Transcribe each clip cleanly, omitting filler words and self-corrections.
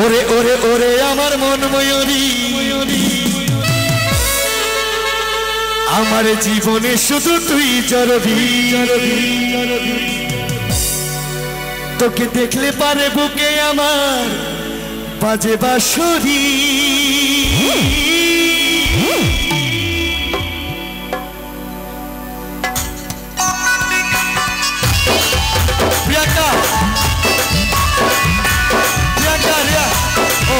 ওরে ওরে ওরে আমার মন ময়ূরী, আমার জীবনে শুধু তুই জরবি। তোকে দেখলে পারে বুকে আমার বাজে বাঁশরি। প্রিয়াঙ্কা প্রিয়াঙ্কা রিয়া ও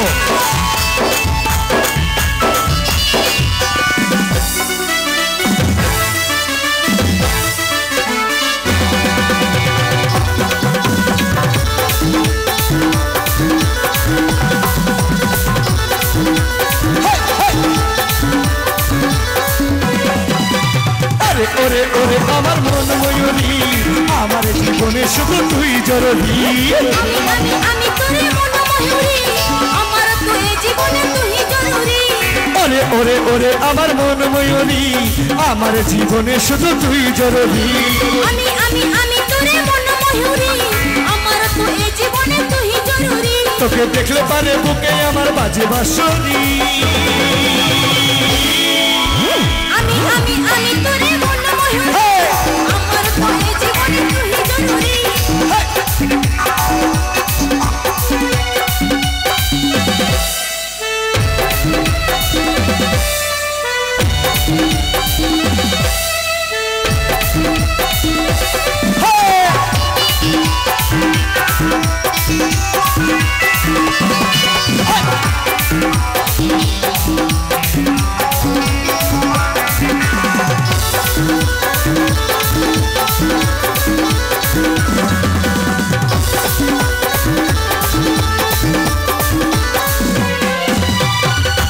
ওরে ওরে আমার মন ময়ূরী, আমার জীবনে শুধু তুই জরুরি। আমি তোরে মন ময়ূরী, আমার তুই জীবনে তুই জরুরি। ওরে ওরে ওরে আমার মন ময়ূরী, আমার জীবনে শুধু তুই জরুরি। আমি তোরে মন ময়ূরী, আমার তুই জীবনে তুই জরুরি। তোকে দেখলে পারে বুকে আমার বাজে বাঁশরি। আমি তোরে মন ময়ূরী, আমার তুই জীবনে তুই জরুরি।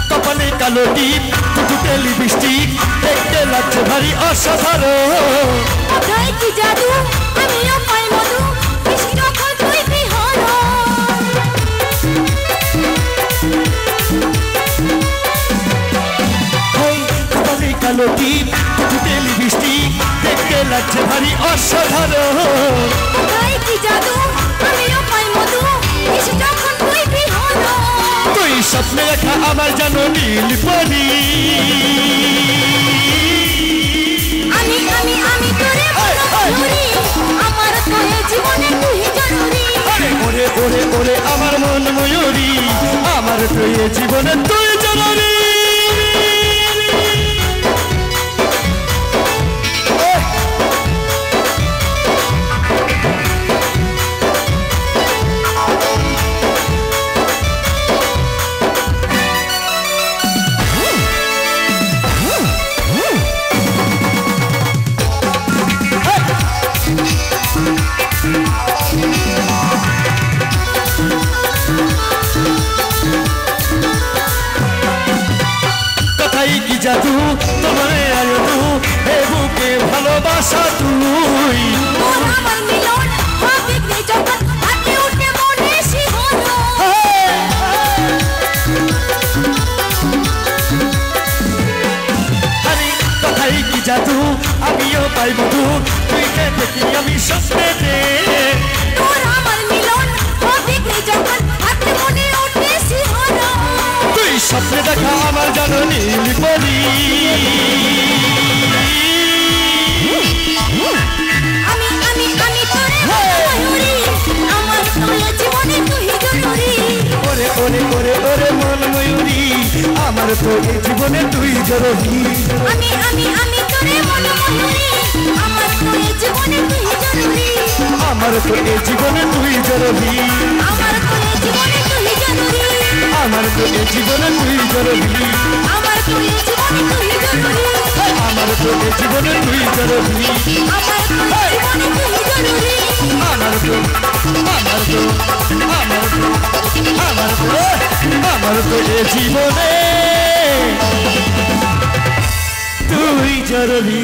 কপালে কালো টিপ, দুটো লিপস্টিক, দেখতে লাগছে ভারী অসাধারণ। কোথায় কি জাদু, আমিও পাই মধু, কৃষ্ণ ফল তুই বিহর। কপালে কালো টিপ, দুটো লিপস্টিক, দেখতে লাগছে ভারী অসাধারণ। কোথায় কি জাদু, আমিও পাই মধু, কৃষ্ণ ফল তুই বিহর। তুই স্বপ্নে দেখা আমার জানো নীল পরি। আমি তোরে মন ময়ূরী, আমার তুই জীবনে তুই জরুরি। ওরে ওরে ওরে আমার মন ময়ূরী, আমার তুই জীবনে তুই জরুরি। কি জাদু তোমার আয়ু, হে বুকে ভালোবাসা তুই। তোর আমার মিলন হবে কে যখন হাতে উঠে মনে শিহরণ। আরে কথাই কি জাদু, আমিও পাই মধু, তুইকে দেখি আমি স্বপ্নেতে। তোর আমার মিলন হবে কে যখন হাতে মনে উঠে শিহরণ। তুই স্বপ্নে দেখা আমার জানো নীল পরি। আমি তোরে মন ময়ূরী, আমার তুই জীবনে তুই জরুরি। ওরে ওরে ওরে ওরে মন ময়ূরী, আমার তো এই জীবনে তুই জরুরি। আমি তোরে মন ময়ূরী, আমার তুই জীবনে তুই জরুরি। আমার তো এই জীবনে তুই জরুরি। আমার তুই জীবনে তুই জরুরি। আমার তো এই জীবনে তুই জরুরি। আমার তুই জীবনে তুই জরুরি। আমার তো এই জীবনে তুই জরুরি। আমার তুই জীবনে তুই জরুরি। আমার তো আমার তো আমার তো আমার তো আমার তো এই জীবনে তুই জরুরি।